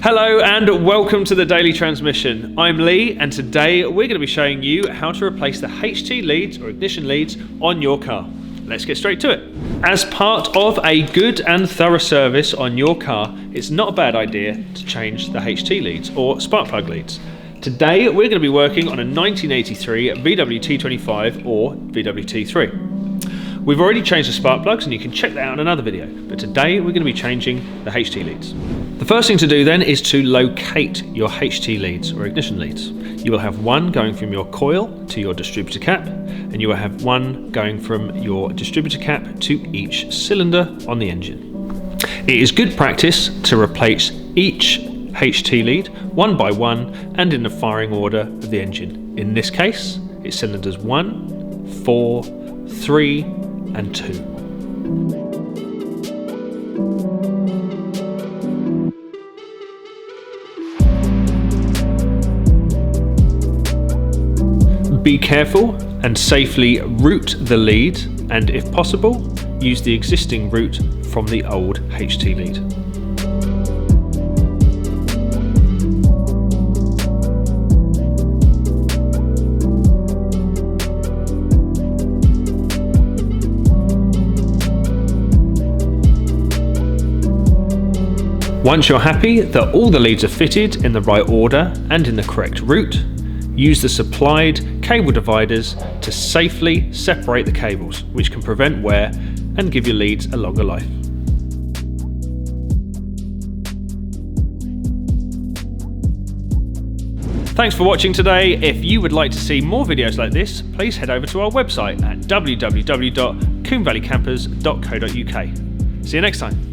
Hello and welcome to the Daily Transmission. I'm Lee and today we're going to be showing you how to replace the HT leads or ignition leads on your car. Let's get straight to it. As part of a good and thorough service on your car, it's not a bad idea to change the HT leads or spark plug leads. Today we're going to be working on a 1983 VW T25 or VW T3. We've already changed the spark plugs and you can check that out in another video, but today we're going to be changing the HT leads. The first thing to do then is to locate your HT leads or ignition leads. You will have one going from your coil to your distributor cap, and you will have one going from your distributor cap to each cylinder on the engine. It is good practice to replace each HT lead one by one and in the firing order of the engine. In this case, it's cylinders 1, 4, 3 and 2. Be careful and safely route the lead, and if possible, use the existing route from the old HT lead. Once you're happy that all the leads are fitted in the right order and in the correct route, use the supplied cable dividers to safely separate the cables, which can prevent wear and give your leads a longer life. Thanks for watching today. If you would like to see more videos like this, please head over to our website at www.combevalleycampers.co.uk. See you next time.